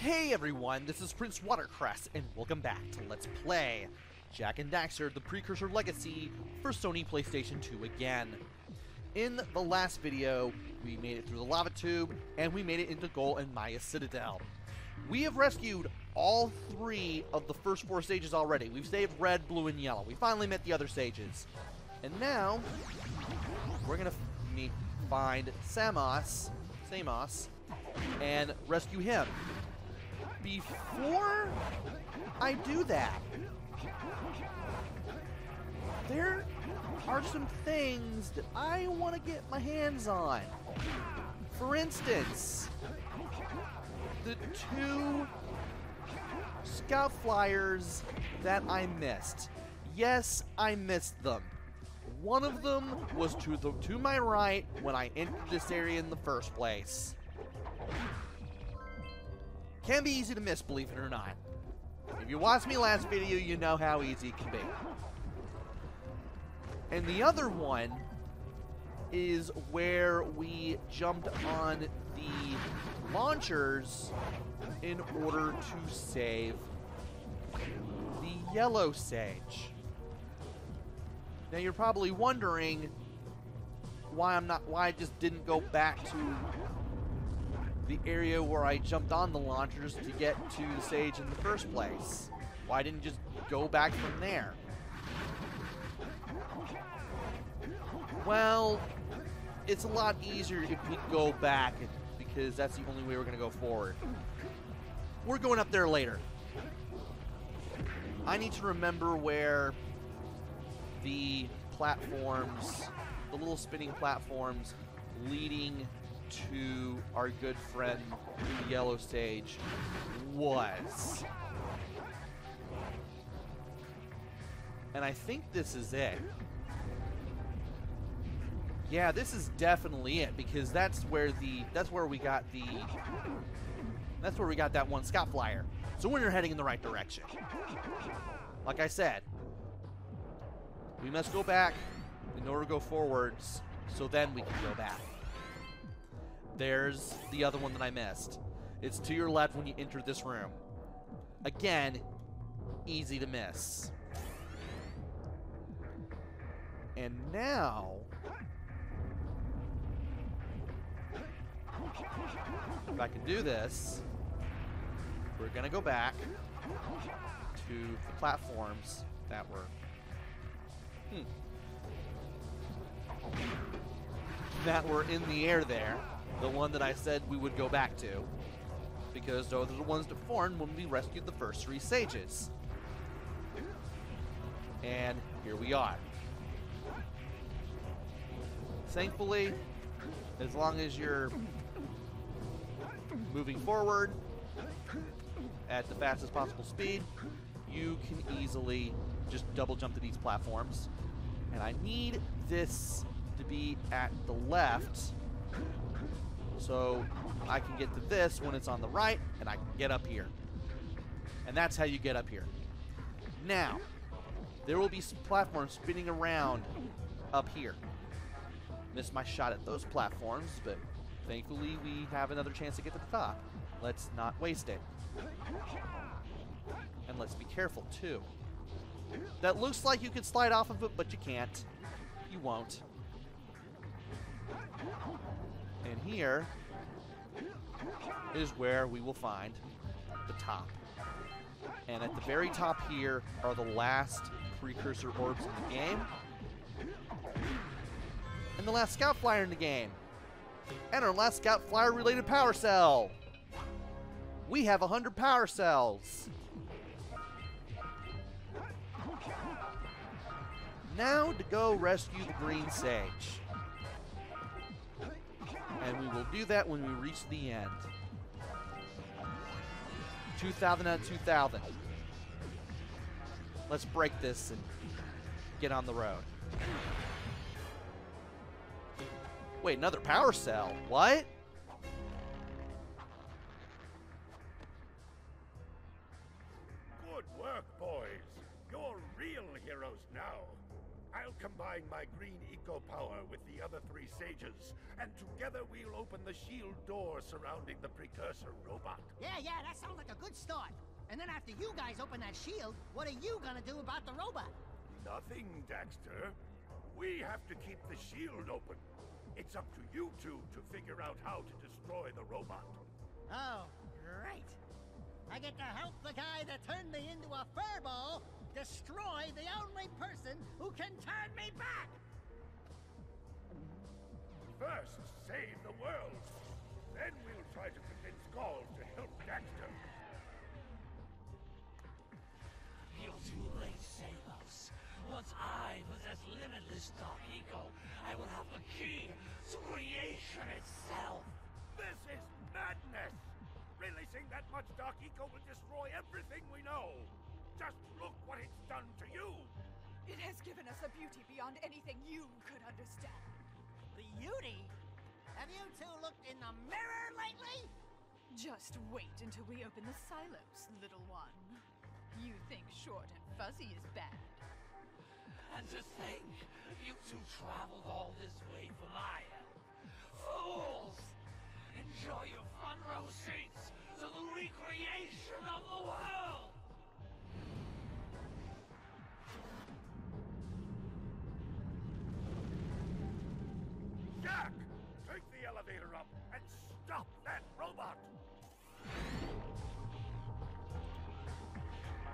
Hey everyone, this is PrinceWatercress, and welcome back to Let's Play Jak and Daxter, the Precursor Legacy for Sony PlayStation 2 again. In the last video, we made it through the lava tube, and we made it into Gol and Maya Citadel. We have rescued all three of the first four stages already. We've saved red, blue, and yellow. We finally met the other stages. And now, we're gonna find Samos, and rescue him. Before I do that, there are some things that I want to get my hands on. For instance, the two scout flyers that I missed. Yes, I missed them. One of them was to my right when I entered this area in the first place. Can be easy to miss, believe it or not. If you watched me last video, you know how easy it can be. And the other one is where we jumped on the launchers in order to save the yellow sage. Now you're probably wondering why I just didn't go back to the area where I jumped on the launchers to get to the sage in the first place. Why didn't you just go back from there? Well, it's a lot easier if we go back, because that's the only way we're going to go forward. We're going up there later. I need to remember where the platforms, the little spinning platforms leading to our good friend, the yellow sage, was. And I think this is it. Yeah, this is definitely it, because that's where we got that one scout flyer. So we're heading in the right direction. Like I said, we must go back in order to go forwards, so then we can go back. There's the other one that I missed. It's to your left when you enter this room. Again, easy to miss. And now, if I can do this, we're gonna go back to the platforms that were in the air there. The one that I said we would go back to, because those are the ones that formed when we rescued the first three sages. And here we are. Thankfully, as long as you're moving forward at the fastest possible speed, you can easily just double jump to these platforms. And I need this to be at the left, so I can get to this when it's on the right, and I can get up here. And that's how you get up here. Now, there will be platforms spinning around up here. Missed my shot at those platforms, but thankfully we have another chance to get to the top. Let's not waste it. And let's be careful, too. That looks like you could slide off of it, but you can't. You won't. And here is where we will find the top. And at the very top here are the last Precursor orbs in the game. And the last Scout Flyer in the game. And our last Scout Flyer related power cell. We have 100 power cells. Now to go rescue the green sage. And we will do that when we reach the end. 2,000 out of 2,000. Let's break this and get on the road. Wait, another power cell? What? Good work, boys. You're real heroes now. I'll combine combine my green eco power with the other 3 sages, and together we'll open the shield door surrounding the Precursor robot. Yeah, that sounds like a good start. And then after you guys open that shield, what are you gonna do about the robot? Nothing, Daxter. We have to keep the shield open. It's up to you two to figure out how to destroy the robot. Oh, great. I get to help the guy that turned me into a furball destroy the only person who can turn me back! First, save the world. Then we'll try to convince Gaul to help Daxter. You're too late, Salos. Once I possess limitless Dark Eco, I will have the key to creation itself. This is madness! Releasing that much Dark Eco will destroy everything we know. Just look what it's done to you. It has given us a beauty beyond anything you could understand. Beauty? Have you two looked in the mirror lately? Just wait until we open the silos, little one. You think short and fuzzy is bad. And to think, you two traveled all this way for my help. Fools! Enjoy your front row seats to the recreation of the world! Jak! Take the elevator up and stop that robot!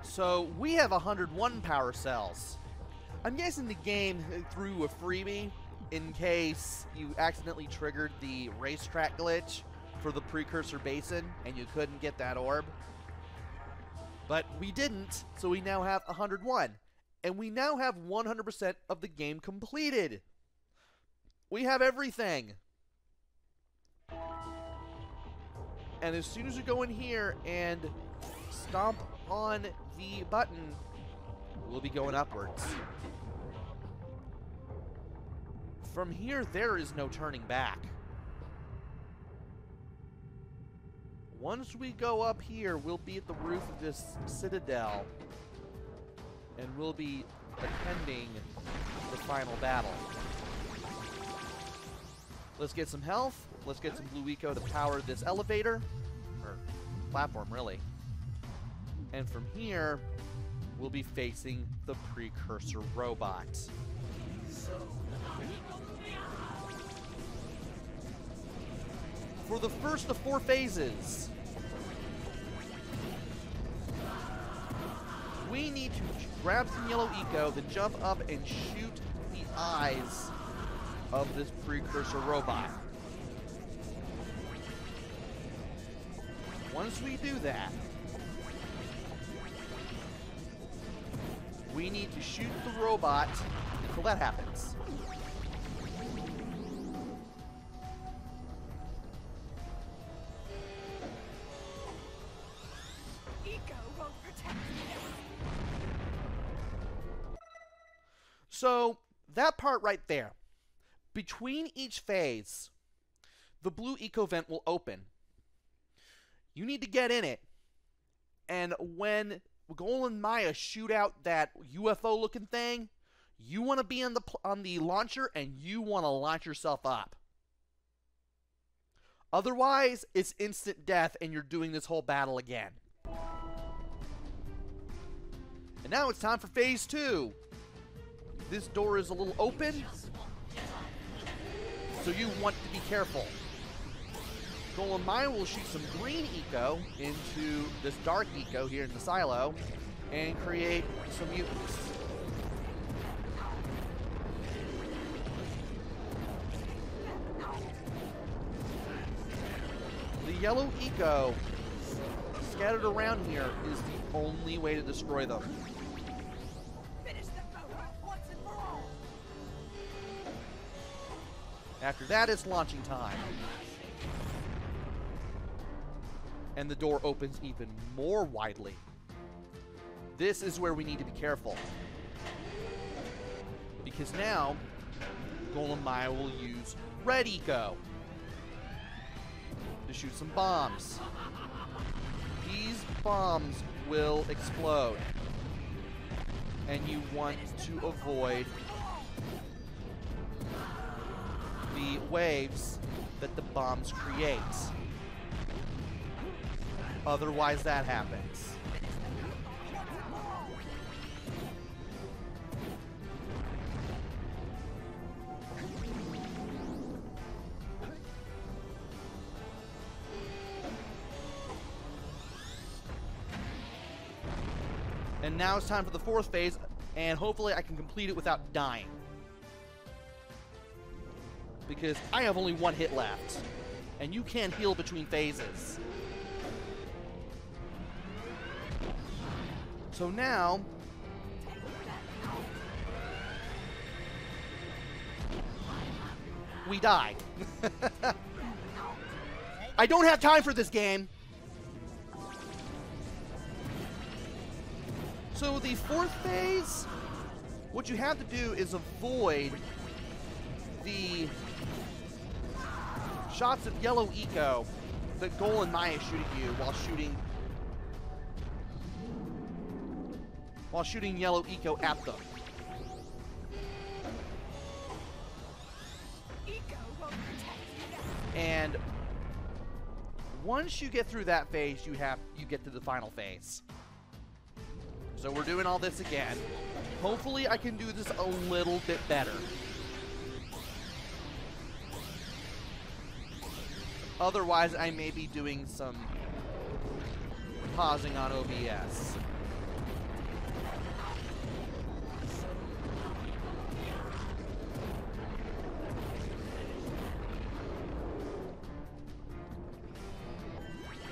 So we have 101 power cells. I'm guessing the game threw a freebie in case you accidentally triggered the racetrack glitch for the Precursor Basin and you couldn't get that orb. But we didn't, so we now have 101. And we now have 100% of the game completed. We have everything. And as soon as we go in here and stomp on the button, we'll be going upwards. From here, there is no turning back. Once we go up here, we'll be at the roof of this citadel, and we'll be attending the final battle. Let's get some health. Let's get some blue eco to power this elevator, or platform, really. And from here, we'll be facing the Precursor robot. For the first of 4 phases, we need to grab some yellow eco, then jump up and shoot the eyes of this Precursor robot. Once we do that, we need to shoot the robot until that happens. Eco won't protect me. So, that part right there. Between each phase, the blue eco vent will open. You need to get in it. And when Gaul and Maya shoot out that UFO looking thing, you want to be on the launcher and you want to launch yourself up. Otherwise, it's instant death and you're doing this whole battle again. And now it's time for phase 2. This door is a little open, so you want to be careful. Gaul and Maya will shoot some green eco into this dark eco here in the silo and create some mutants. The yellow eco scattered around here is the only way to destroy them. Finish the robot once and for all. After that, it's launching time. And the door opens even more widely. This is where we need to be careful. Because now, Gaul and Maya will use red eco to shoot some bombs. These bombs will explode. And you want to avoid the waves that the bombs create. Otherwise, that happens. And now it's time for the fourth phase, and hopefully I can complete it without dying. Because I have only one hit left, and you can't heal between phases. So now, we die. I don't have time for this game. So the fourth phase, what you have to do is avoid the shots of yellow eco that Goal and Maya shoot at you while shooting yellow eco at them. And once you get through that phase, you get to the final phase. So we're doing all this again. Hopefully I can do this a little bit better. Otherwise, I may be doing some pausing on OBS.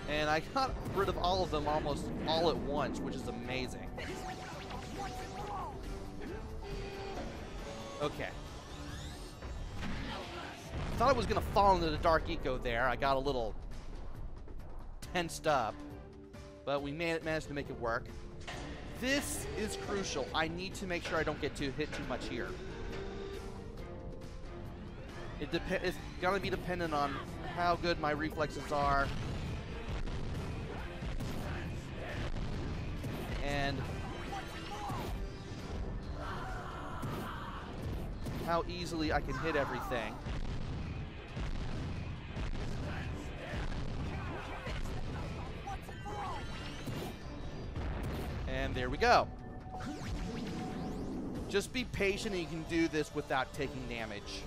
And I got rid of all of them almost all at once, which is amazing. Okay. Thought I was gonna fall into the dark eco there. I got a little tensed up, but we managed to make it work. This is crucial. I need to make sure I don't get hit too much here. It's gonna be dependent on how good my reflexes are. And how easily I can hit everything. And there we go. Just be patient and you can do this without taking damage.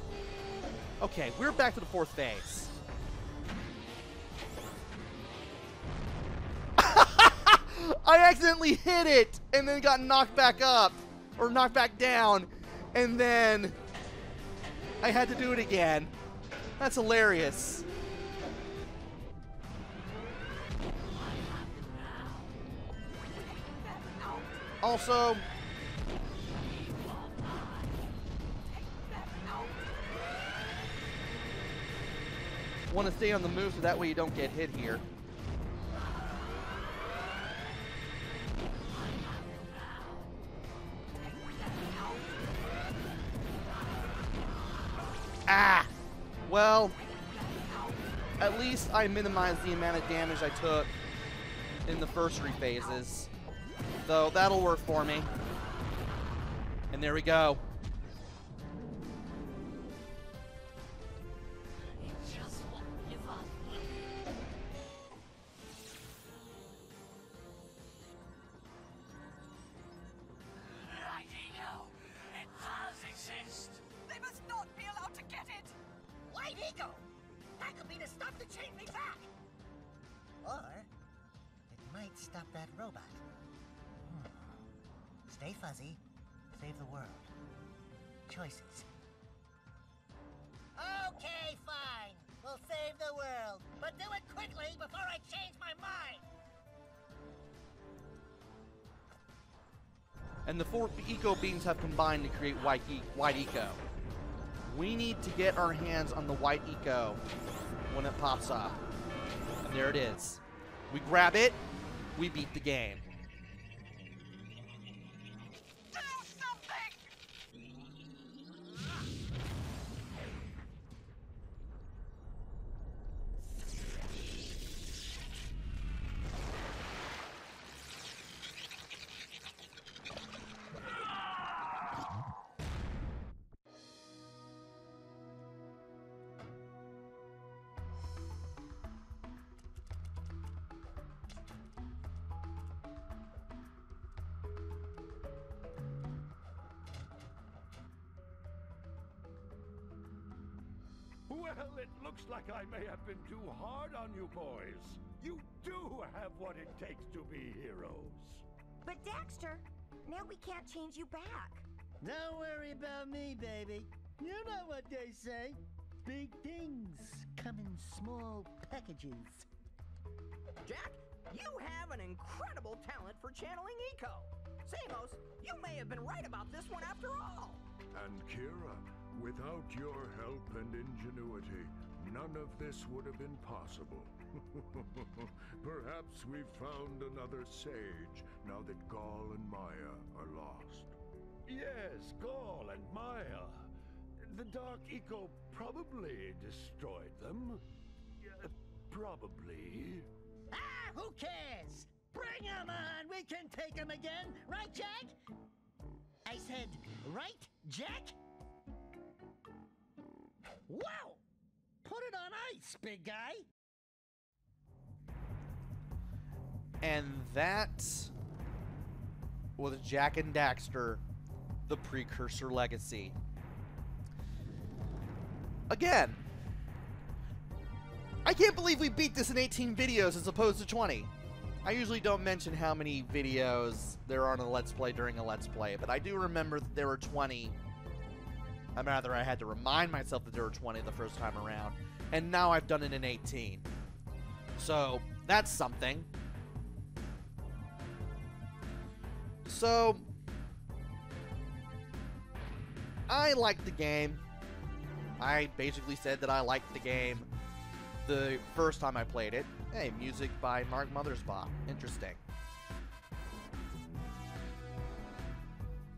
Okay, we're back to the fourth phase. I accidentally hit it and then got knocked back up, or knocked back down, and then I had to do it again. That's hilarious. Also, want to stay on the move so that way you don't get hit here. Ah! Well, at least I minimized the amount of damage I took in the first three phases. So that'll work for me. And there we go. Stop that robot. Stay fuzzy. Save the world. Choices. Okay, fine. We'll save the world. But do it quickly before I change my mind. And the four eco beams have combined to create white eco. We need to get our hands on the white eco when it pops up. And there it is. We grab it. We beat the game. Do something! Well, it looks like I may have been too hard on you boys. You do have what it takes to be heroes. But Daxter, now we can't change you back. Don't worry about me, baby. You know what they say. Big things come in small packages. Jack, you have an incredible talent for channeling eco. Samos, you may have been right about this one after all. And Kira, without your help and ingenuity, none of this would have been possible. Perhaps we've found another sage, now that Gaul and Maya are lost. Yes, Gaul and Maya. The Dark Eco probably destroyed them. Probably. Ah, who cares? Bring 'em on! We can take 'em again, right, Jack? I said, right, Jack? Wow! Put it on ice, big guy! And that was Jak and Daxter, the Precursor Legacy. Again, I can't believe we beat this in 18 videos as opposed to 20. I usually don't mention how many videos there are on a Let's Play during a Let's Play, but I do remember that there were 20. I had to remind myself that there were 20 the first time around, and now I've done it in 18. So, that's something. So, I liked the game. I basically said that I liked the game the first time I played it. Hey, music by Mark Mothersbaugh. Interesting.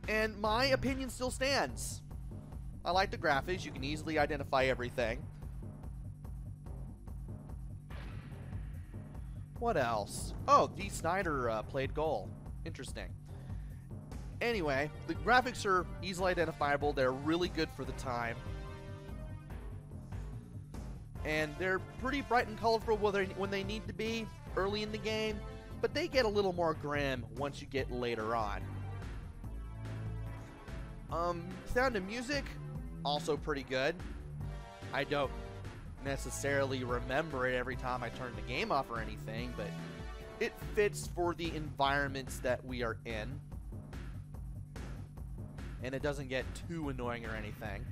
And my opinion still stands. I like the graphics. You can easily identify everything. What else? Oh, Dee Snider played Gaul. Interesting. Anyway, the graphics are easily identifiable. They're really good for the time. And they're pretty bright and colorful when they need to be early in the game, but they get a little more grim once you get later on. Sound and music, also pretty good. I don't necessarily remember it every time I turn the game off or anything, but it fits for the environments that we are in. And it doesn't get too annoying or anything.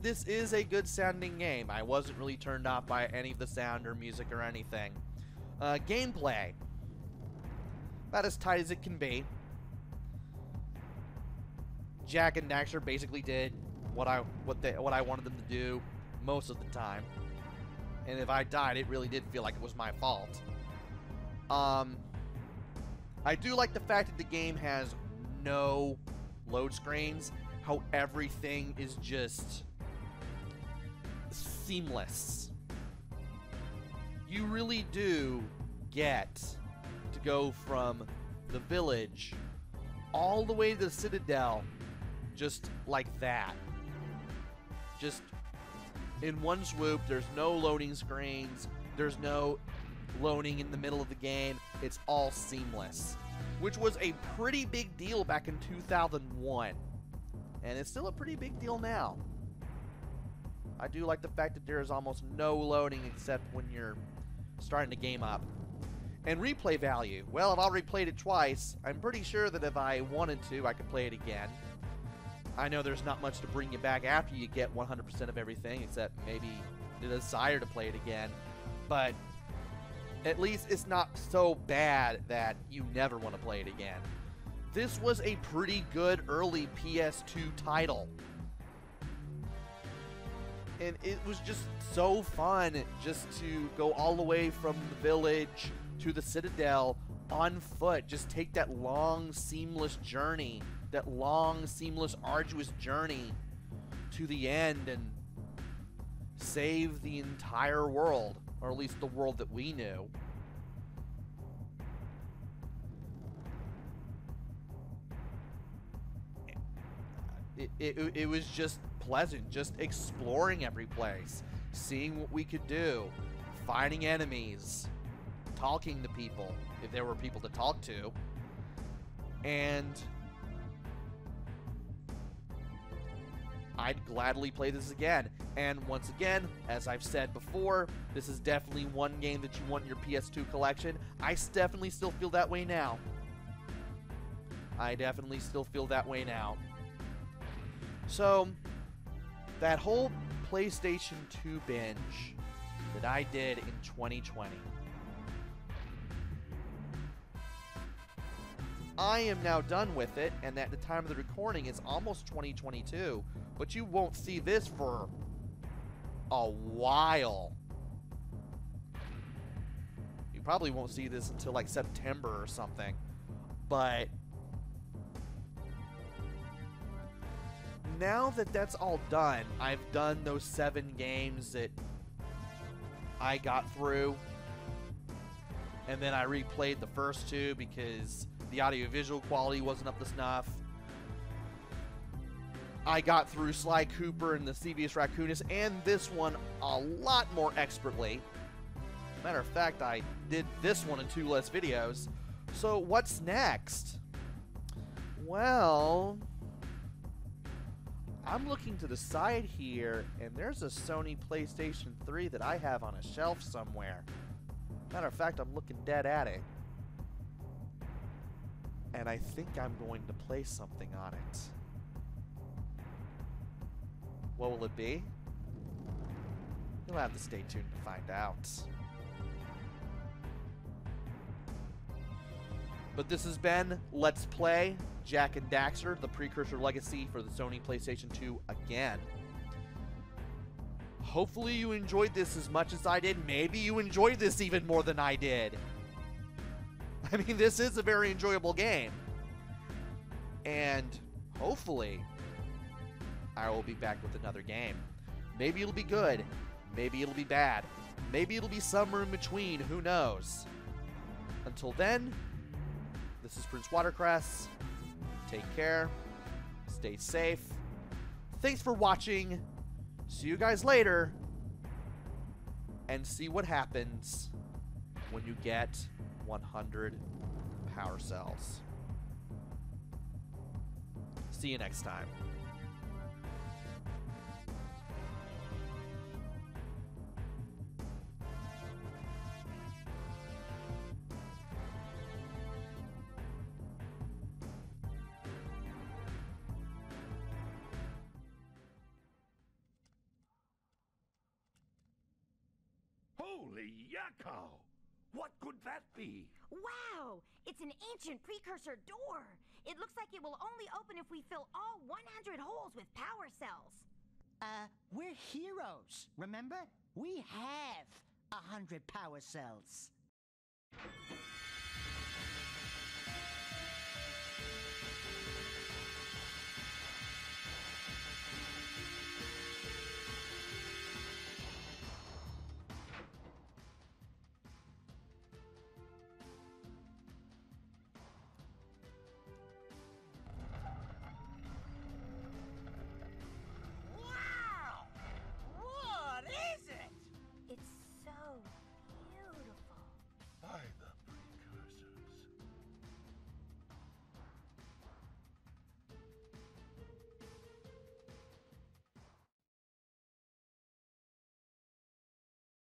This is a good sounding game. I wasn't really turned off by any of the sound or music or anything. Gameplay, about as tight as it can be. Jak and Daxter basically did what I wanted them to do most of the time. And if I died, it really did feel like it was my fault. I do like the fact that the game has no load screens. How everything is just seamless. You really do get to go from the village all the way to the Citadel just like that. Just in one swoop. There's no loading screens. There's no loading in the middle of the game. It's all seamless, which was a pretty big deal back in 2001. And it's still a pretty big deal now. I do like the fact that there's almost no loading except when you're starting the game up. And replay value. Well, I've already played it twice. I'm pretty sure that if I wanted to, I could play it again. I know there's not much to bring you back after you get 100% of everything, except maybe the desire to play it again. But at least it's not so bad that you never want to play it again. This was a pretty good early PS2 title. And it was just so fun just to go all the way from the village to the Citadel on foot. Just take that long, seamless journey. That long, seamless, arduous journey to the end and save the entire world. Or at least the world that we knew. It was just pleasant, just exploring every place, seeing what we could do, finding enemies, talking to people, if there were people to talk to, and I'd gladly play this again. And once again, as I've said before, this is definitely one game that you want in your PS2 collection. I definitely still feel that way now. I definitely still feel that way now. So, that whole PlayStation 2 binge that I did in 2020, I am now done with it, and at the time of the recording, it's almost 2022, but you won't see this for a while. You probably won't see this until like September or something, but now that that's all done, I've done those 7 games that I got through, and then I replayed the first 2 because the audiovisual quality wasn't up to snuff. I got through Sly Cooper and the Devious Raccoonist and this one a lot more expertly. Matter of fact, I did this one in 2 less videos. So what's next? Well, I'm looking to the side here, and there's a Sony PlayStation 3 that I have on a shelf somewhere. Matter of fact, I'm looking dead at it. And I think I'm going to play something on it. What will it be? You'll have to stay tuned to find out. But this has been Let's Play Jak and Daxter, the Precursor Legacy for the Sony PlayStation 2 again. Hopefully you enjoyed this as much as I did. Maybe you enjoyed this even more than I did. I mean, this is a very enjoyable game. And hopefully, I will be back with another game. Maybe it'll be good. Maybe it'll be bad. Maybe it'll be somewhere in between. Who knows? Until then, this is PrinceWatercress. Take care. Stay safe. Thanks for watching. See you guys later. And see what happens when you get 100 power cells. See you next time. Holy yakko! What could that be? Wow! It's an ancient precursor door. It looks like it will only open if we fill all 100 holes with power cells. We're heroes, remember? We have 100 power cells.